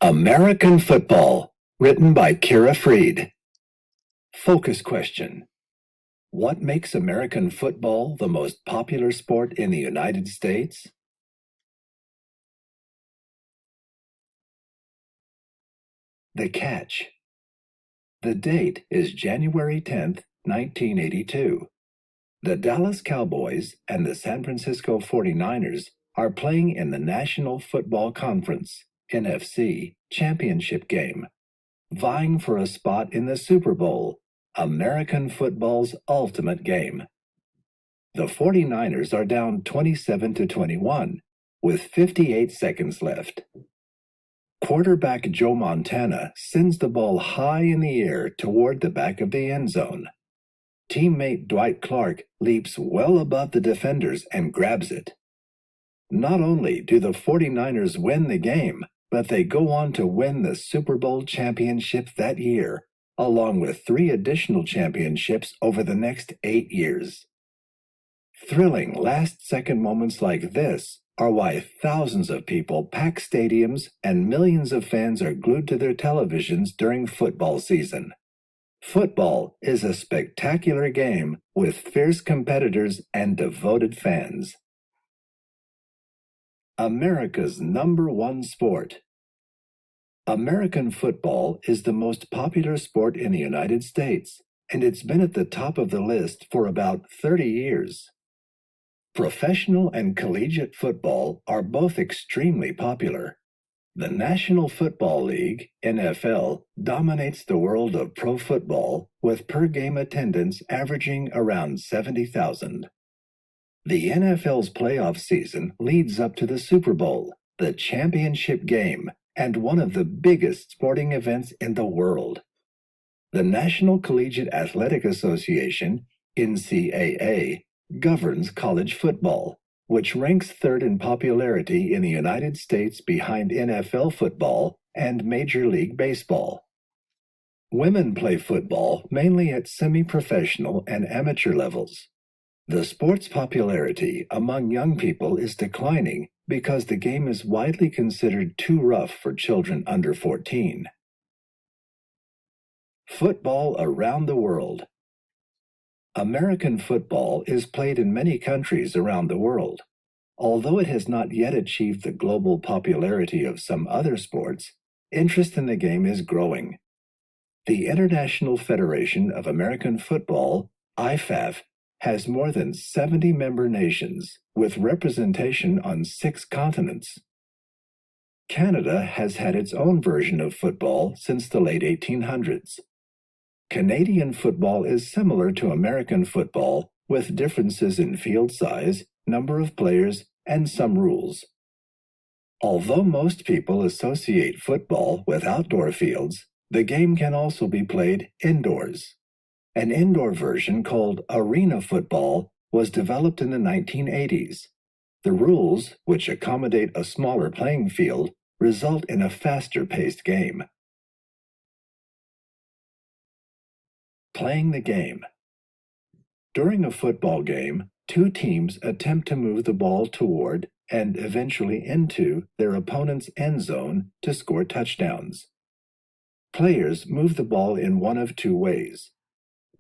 American Football, written by Kira Freed. Focus question. What makes American football the most popular sport in the United States? The catch. The date is January 10th, 1982. The Dallas Cowboys and the San Francisco 49ers are playing in the National Football Conference, NFC, championship game, vying for a spot in the Super Bowl, American football's ultimate game. The 49ers are down 27-21, with 58 seconds left. Quarterback Joe Montana sends the ball high in the air toward the back of the end zone. Teammate Dwight Clark leaps well above the defenders and grabs it. Not only do the 49ers win the game, but they go on to win the Super Bowl championship that year, along with 3 additional championships over the next 8 years. Thrilling last-second moments like this are why thousands of people pack stadiums and millions of fans are glued to their televisions during football season. Football is a spectacular game with fierce competitors and devoted fans. America's #1 sport. American football is the most popular sport in the United States, and it's been at the top of the list for about 30 years. Professional and collegiate football are both extremely popular. The National Football League, NFL, dominates the world of pro football, with per-game attendance averaging around 70,000. The NFL's playoff season leads up to the Super Bowl, the championship game, and one of the biggest sporting events in the world. The National Collegiate Athletic Association, NCAA, governs college football, which ranks third in popularity in the United States behind NFL football and Major League Baseball. Women play football mainly at semi-professional and amateur levels. The sport's popularity among young people is declining because the game is widely considered too rough for children under 14. Football around the world. American football is played in many countries around the world. Although it has not yet achieved the global popularity of some other sports, interest in the game is growing. The International Federation of American Football, IFAF, has more than 70 member nations, with representation on 6 continents. Canada has had its own version of football since the late 1800s. Canadian football is similar to American football, with differences in field size, number of players, and some rules. Although most people associate football with outdoor fields, the game can also be played indoors. An indoor version called arena football was developed in the 1980s. The rules, which accommodate a smaller playing field, result in a faster-paced game. Playing the game. During a football game, 2 teams attempt to move the ball toward and eventually into their opponent's end zone to score touchdowns. Players move the ball in one of 2 ways: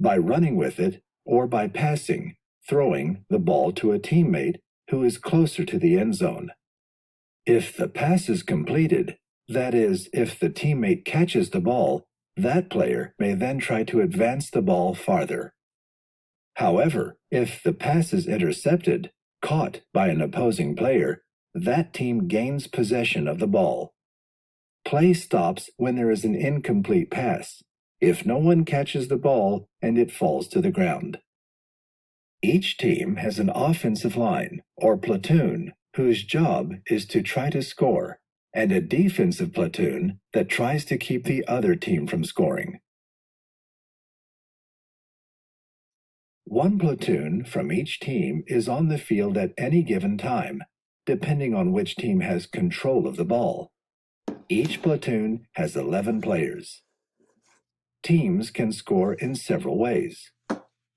by running with it or by passing, throwing the ball to a teammate who is closer to the end zone. If the pass is completed, that is, if the teammate catches the ball, that player may then try to advance the ball farther. However, if the pass is intercepted, caught by an opposing player, that team gains possession of the ball. Play stops when there is an incomplete pass, if no one catches the ball and it falls to the ground. Each team has an offensive line, or platoon, whose job is to try to score, and a defensive platoon that tries to keep the other team from scoring. One platoon from each team is on the field at any given time, depending on which team has control of the ball. Each platoon has 11 players. Teams can score in several ways.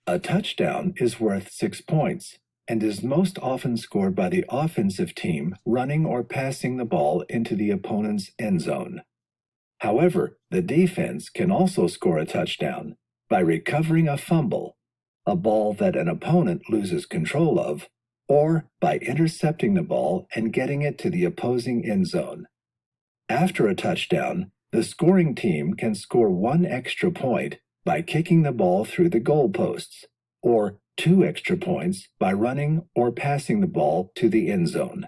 A touchdown is worth 6 points, and is most often scored by the offensive team running or passing the ball into the opponent's end zone. However, the defense can also score a touchdown by recovering a fumble, a ball that an opponent loses control of, or by intercepting the ball and getting it to the opposing end zone. After a touchdown, the scoring team can score one extra point by kicking the ball through the goalposts, or 2 extra points by running or passing the ball to the end zone.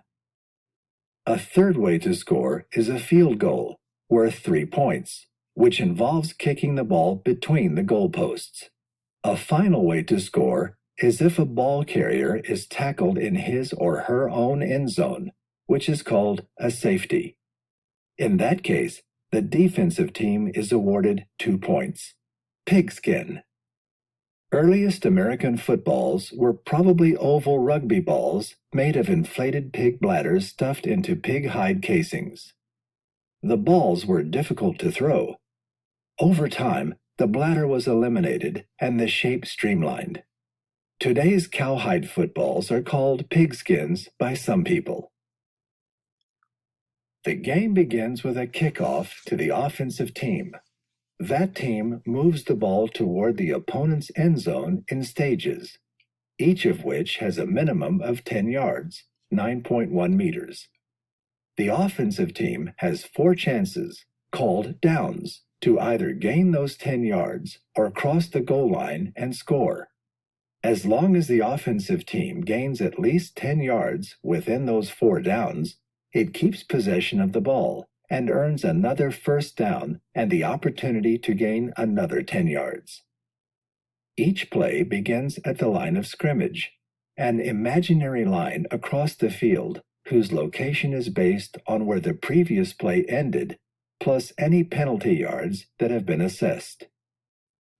A third way to score is a field goal, worth 3 points, which involves kicking the ball between the goalposts. A final way to score is if a ball carrier is tackled in his or her own end zone, which is called a safety. In that case, the defensive team is awarded 2 points. Pigskin. Earliest American footballs were probably oval rugby balls made of inflated pig bladders stuffed into pig hide casings. The balls were difficult to throw. Over time, the bladder was eliminated and the shape streamlined. Today's cowhide footballs are called pigskins by some people. The game begins with a kickoff to the offensive team. That team moves the ball toward the opponent's end zone in stages, each of which has a minimum of 10 yards, 9.1 meters. The offensive team has 4 chances, called downs, to either gain those 10 yards or cross the goal line and score. As long as the offensive team gains at least 10 yards within those 4 downs, it keeps possession of the ball and earns another first down and the opportunity to gain another 10 yards. Each play begins at the line of scrimmage, an imaginary line across the field whose location is based on where the previous play ended, plus any penalty yards that have been assessed.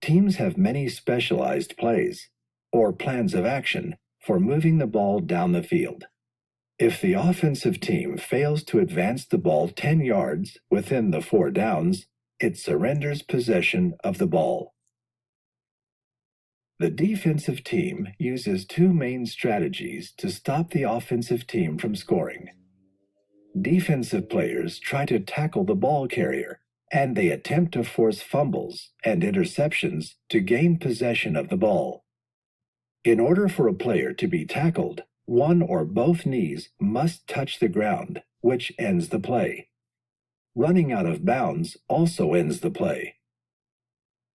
Teams have many specialized plays, or plans of action, for moving the ball down the field. If the offensive team fails to advance the ball 10 yards within the 4 downs, it surrenders possession of the ball. The defensive team uses 2 main strategies to stop the offensive team from scoring. Defensive players try to tackle the ball carrier, and they attempt to force fumbles and interceptions to gain possession of the ball. In order for a player to be tackled, one or both knees must touch the ground, which ends the play. Running out of bounds also ends the play.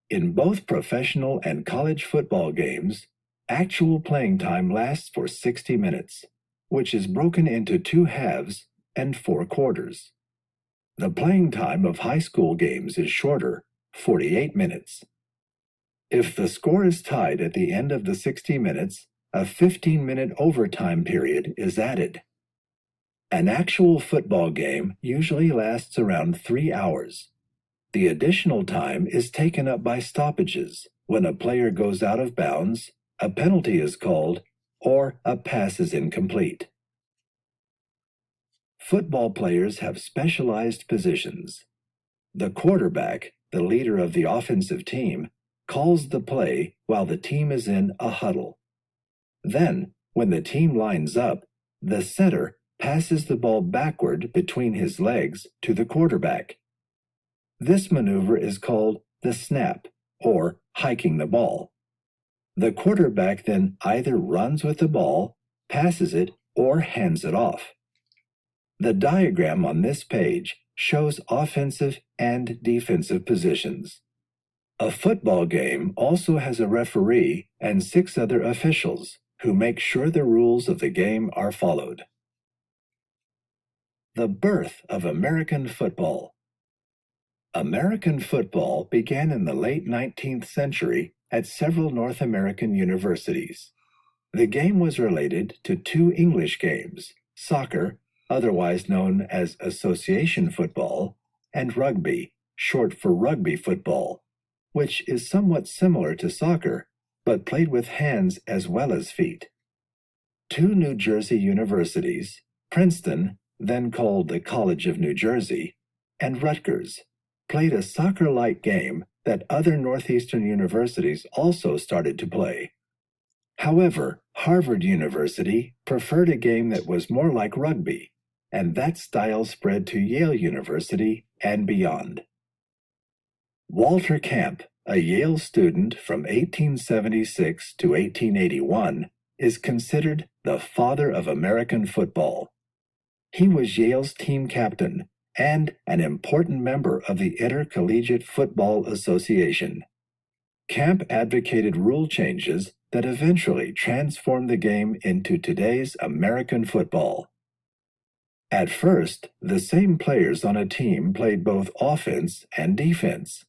In both professional and college football games, actual playing time lasts for 60 minutes, which is broken into 2 halves and 4 quarters. The playing time of high school games is shorter, 48 minutes. If the score is tied at the end of the 60 minutes, a 15-minute overtime period is added. An actual football game usually lasts around 3 hours. The additional time is taken up by stoppages when a player goes out of bounds, a penalty is called, or a pass is incomplete. Football players have specialized positions. The quarterback, the leader of the offensive team, calls the play while the team is in a huddle. Then, when the team lines up, the center passes the ball backward between his legs to the quarterback. This maneuver is called the snap, or hiking the ball. The quarterback then either runs with the ball, passes it, or hands it off. The diagram on this page shows offensive and defensive positions. A football game also has a referee and 6 other officials who make sure the rules of the game are followed. The birth of American football. American football began in the late 19th century at several North American universities. The game was related to 2 English games, soccer, otherwise known as association football, and rugby, short for rugby football, which is somewhat similar to soccer, but played with hands as well as feet. 2 New Jersey universities, Princeton, then called the College of New Jersey, and Rutgers, played a soccer-like game that other Northeastern universities also started to play. However, Harvard University preferred a game that was more like rugby, and that style spread to Yale University and beyond. Walter Camp, a Yale student from 1876 to 1881, is considered the father of American football. He was Yale's team captain and an important member of the Intercollegiate Football Association. Camp advocated rule changes that eventually transformed the game into today's American football. At first, the same players on a team played both offense and defense.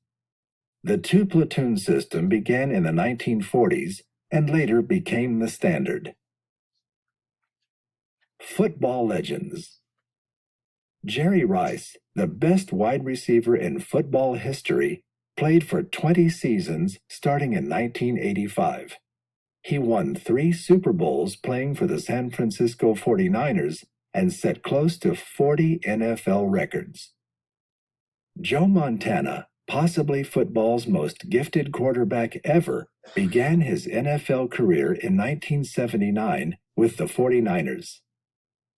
The two-platoon system began in the 1940s and later became the standard. Football legends. Jerry Rice, the best wide receiver in football history, played for 20 seasons starting in 1985. He won 3 Super Bowls playing for the San Francisco 49ers and set close to 40 NFL records. Joe Montana, possibly football's most gifted quarterback ever, began his NFL career in 1979 with the 49ers.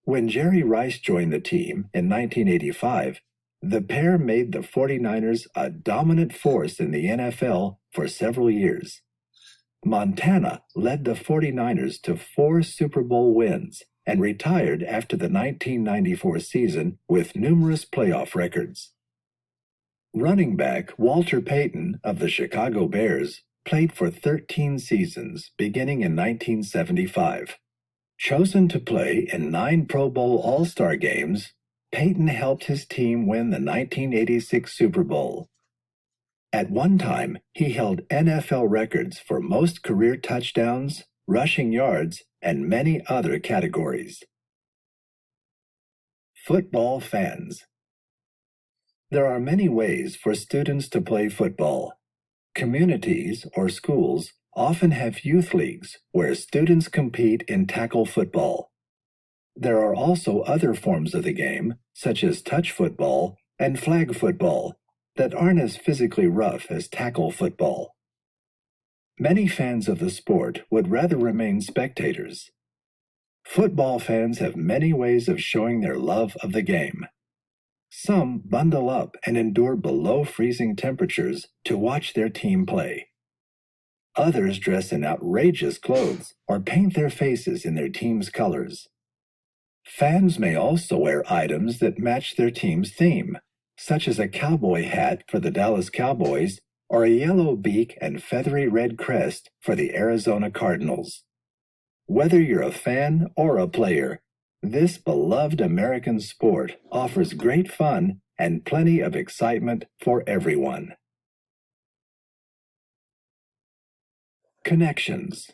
When Jerry Rice joined the team in 1985, the pair made the 49ers a dominant force in the NFL for several years. Montana led the 49ers to 4 Super Bowl wins and retired after the 1994 season with numerous playoff records. Running back Walter Payton of the Chicago Bears played for 13 seasons beginning in 1975. Chosen to play in 9 Pro Bowl All-Star games, Payton helped his team win the 1986 Super Bowl. At one time, he held NFL records for most career touchdowns, rushing yards, and many other categories. Football fans. There are many ways for students to play football. Communities or schools often have youth leagues where students compete in tackle football. There are also other forms of the game, such as touch football and flag football, that aren't as physically rough as tackle football. Many fans of the sport would rather remain spectators. Football fans have many ways of showing their love of the game. Some bundle up and endure below freezing temperatures to watch their team play. Others dress in outrageous clothes or paint their faces in their team's colors. Fans may also wear items that match their team's theme, such as a cowboy hat for the Dallas Cowboys or a yellow beak and feathery red crest for the Arizona Cardinals. Whether you're a fan or a player, this beloved American sport offers great fun and plenty of excitement for everyone. Connections.